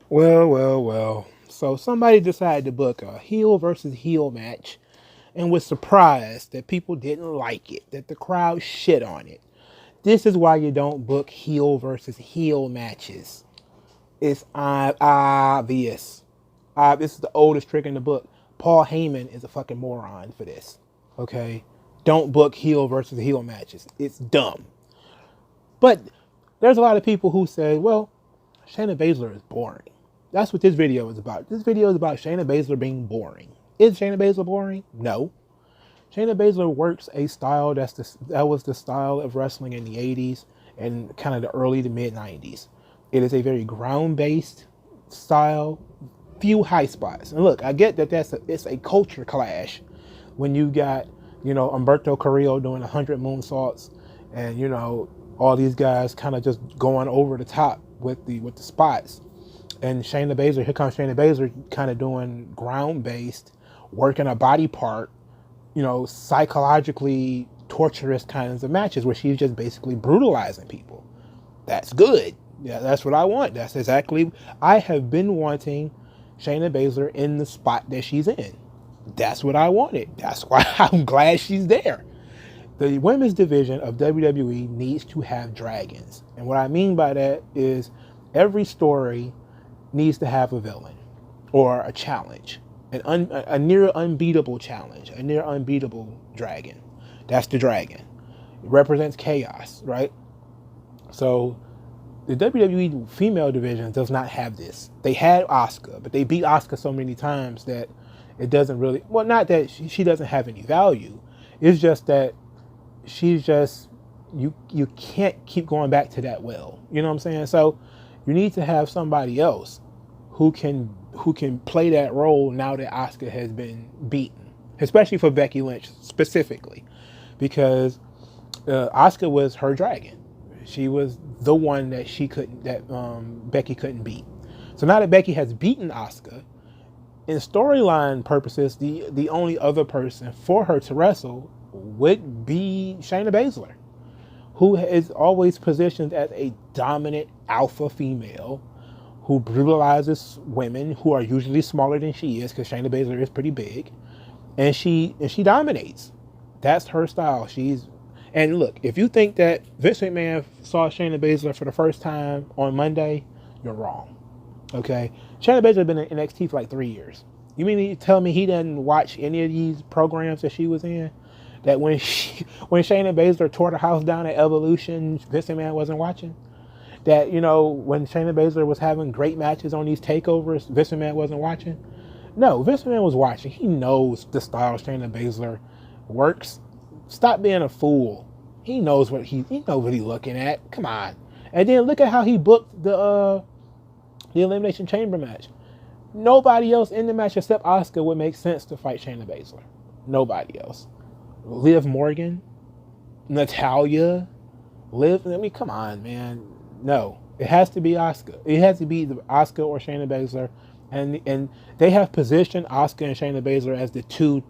Well. So somebody decided to book a heel versus heel match and was surprised that people didn't like it, that the crowd shit on it. This is why you don't book heel versus heel matches. It's obvious. This is the oldest trick in the book. Paul Heyman is a fucking moron for this. Okay? Don't book heel versus heel matches. It's dumb. But there's a lot of people who say, well, Shayna Baszler is boring. That's what this video is about. This video is about Shayna Baszler being boring. Is Shayna Baszler boring? No. Shayna Baszler works a style that was the style of wrestling in the 80s and kind of the early to mid 90s. It is a very ground-based style, few high spots. And look, I get that it's a culture clash when you got, Humberto Carrillo doing 100 moonsaults and, all these guys kind of just going over the top with the spots. And Shayna Baszler, here comes Shayna Baszler kind of doing ground-based, working a body part, psychologically torturous kinds of matches where she's just basically brutalizing people. That's good. Yeah, that's what I want. That's exactly, I have been wanting Shayna Baszler in the spot that she's in. That's what I wanted. That's why I'm glad she's there. The women's division of WWE needs to have dragons. And what I mean by that is every story needs to have a villain or a challenge, a near unbeatable challenge, a near unbeatable dragon. That's the dragon. It represents chaos, right? So the WWE female division does not have this. They had Asuka, but they beat Asuka so many times that it doesn't really, well, not that she doesn't have any value. It's just that she's just, you can't keep going back to that well. You know what I'm saying? So you need to have somebody else who can play that role now that Asuka has been beaten, especially for Becky Lynch specifically, because Asuka was her dragon. She was the one that Becky couldn't beat. So now that Becky has beaten Asuka, in storyline purposes, the only other person for her to wrestle would be Shayna Baszler, who is always positioned as a dominant alpha female who brutalizes women who are usually smaller than she is, because Shayna Baszler is pretty big, and she dominates. That's her style. And look, if you think that Vince McMahon saw Shayna Baszler for the first time on Monday, you're wrong. Okay? Shayna Baszler has been in NXT for like 3 years. You mean to tell me he doesn't watch any of these programs that she was in? That when Shayna Baszler tore the house down at Evolution, Vince McMahon wasn't watching? That, when Shayna Baszler was having great matches on these takeovers, Vince McMahon wasn't watching? No, Vince McMahon was watching. He knows the style Shayna Baszler works. Stop being a fool. He knows what he's looking at. Come on. And then look at how he booked the Elimination Chamber match. Nobody else in the match except Asuka would make sense to fight Shayna Baszler. Nobody else. Liv Morgan, Natalya, come on, man. No, it has to be Asuka. It has to be the Asuka or Shayna Baszler, and they have positioned Asuka and Shayna Baszler as the two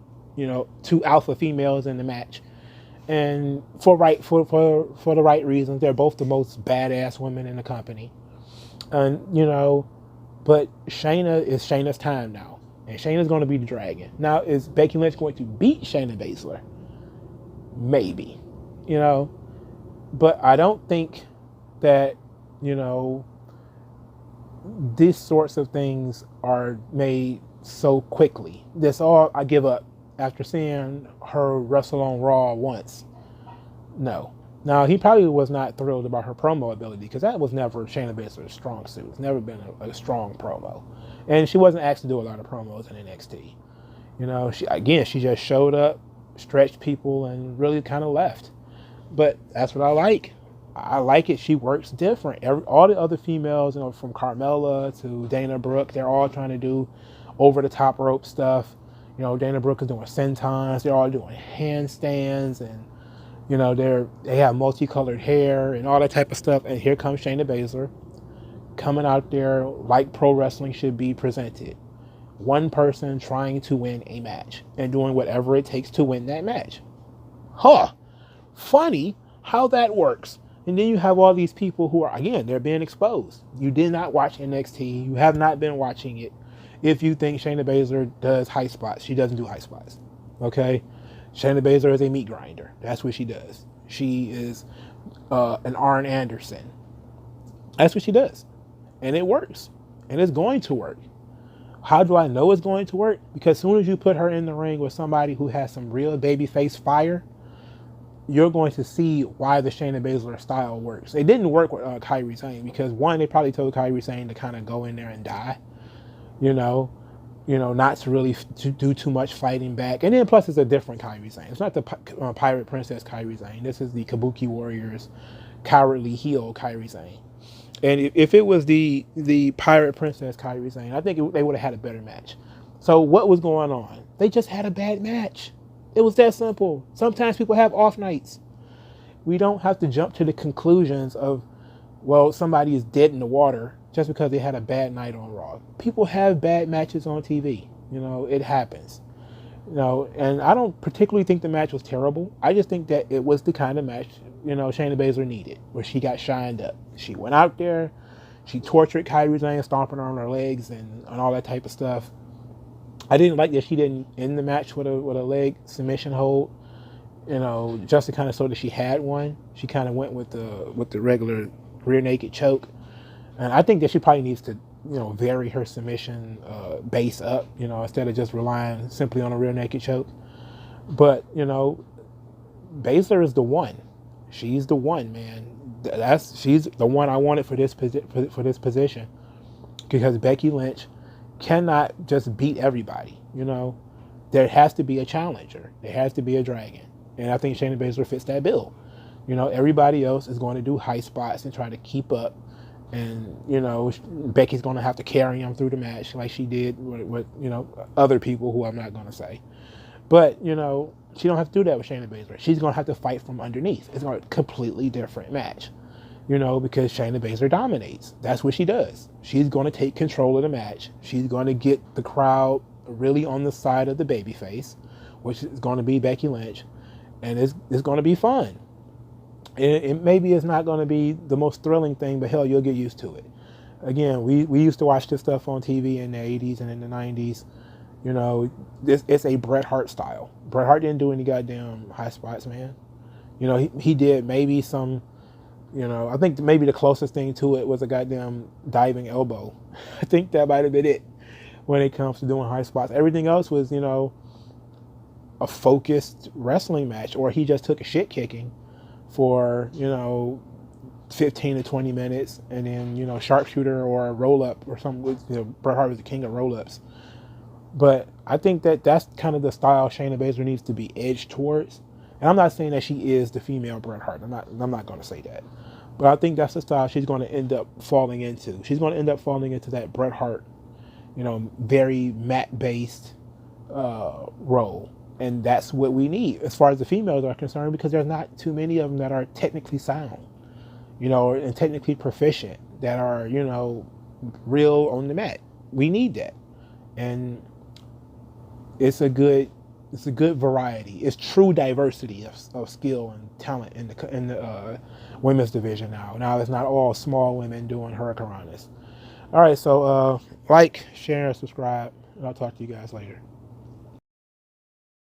alpha females in the match, and for the right reasons. They're both the most badass women in the company, and but Shayna is Shayna's time now, and Shayna's going to be the dragon. Now, is Becky Lynch going to beat Shayna Baszler? Maybe, but I don't think that, these sorts of things are made so quickly. That's all I give up after seeing her wrestle on Raw once. No. Now, he probably was not thrilled about her promo ability, because that was never Shayna Baszler's strong suit. It's never been a strong promo. And she wasn't asked to do a lot of promos in NXT. She just showed up, stretched people, and really kind of left. But that's what I like. I like it. She works different. All the other females, from Carmella to Dana Brooke, they're all trying to do over the top rope stuff. Dana Brooke is doing sentons. They're all doing handstands, and they have multicolored hair and all that type of stuff. And here comes Shayna Baszler coming out there like pro wrestling should be presented. One person trying to win a match and doing whatever it takes to win that match. Funny how that works. And then you have all these people who are, again, they're being exposed. You did not watch NXT. You have not been watching it. If you think Shayna Baszler does high spots, she doesn't do high spots. Okay? Shayna Baszler is a meat grinder. That's what she does. She is an Arn Anderson. That's what she does. And it works. And it's going to work. How do I know it's going to work? Because as soon as you put her in the ring with somebody who has some real babyface fire, you're going to see why the Shayna Baszler style works. It didn't work with Kairi Sane because, one, they probably told Kairi Sane to kind of go in there and die, you know, not to really to do too much fighting back. And then plus it's a different Kairi Sane. It's not the Pirate Princess Kairi Sane. This is the Kabuki Warriors cowardly heel Kairi Sane. And if it was the Pirate Princess Kairi Sane, I think they would have had a better match. So what was going on? They just had a bad match. It was that simple. Sometimes people have off nights. We don't have to jump to the conclusions of, well, somebody is dead in the water just because they had a bad night on Raw. People have bad matches on TV. It happens. And I don't particularly think the match was terrible. I just think that it was the kind of match, Shayna Baszler needed, where she got shined up. She went out there, she tortured Kairi Sane, stomping her on her legs and all that type of stuff. I didn't like that she didn't end the match with a leg submission hold, just to kind of show that she had one. She kind of went with the regular rear naked choke, and I think that she probably needs to vary her submission base up, instead of just relying simply on a rear naked choke. But Baszler is the one. She's the one, man. She's the one I wanted for this position, because Becky Lynch cannot just beat everybody. There has to be a challenger. There has to be a dragon, and I think Shayna Baszler fits that bill. Everybody else is going to do high spots and try to keep up, and Becky's going to have to carry them through the match like she did with other people who I'm not going to say. But she don't have to do that with Shayna Baszler. She's going to have to fight from underneath. It's going to be a completely different match. Because Shayna Baszler dominates. That's what she does. She's going to take control of the match. She's going to get the crowd really on the side of the babyface, which is going to be Becky Lynch, and it's going to be fun. And maybe it's not going to be the most thrilling thing, but hell, you'll get used to it. Again, we used to watch this stuff on TV in the 80s and in the 90s. It's a Bret Hart style. Bret Hart didn't do any goddamn high spots, man. He did maybe some. I think maybe the closest thing to it was a goddamn diving elbow. I think that might have been it when it comes to doing high spots. Everything else was, a focused wrestling match, or he just took a shit kicking for, 15 to 20 minutes, and then, sharpshooter or a roll up or something. Bret Hart was the king of roll ups. But I think that's kind of the style Shayna Baszler needs to be edged towards. And I'm not saying that she is the female Bret Hart. I'm not going to say that. But I think that's the style she's going to end up falling into. She's going to end up falling into that Bret Hart, very mat-based role. And that's what we need as far as the females are concerned, because there's not too many of them that are technically sound, and technically proficient, that are, real on the mat. We need that. And it's a good variety. It's true diversity of skill and talent in the women's division now. Now it's not all small women doing hurricanranas. All right, so like, share, subscribe, and I'll talk to you guys later.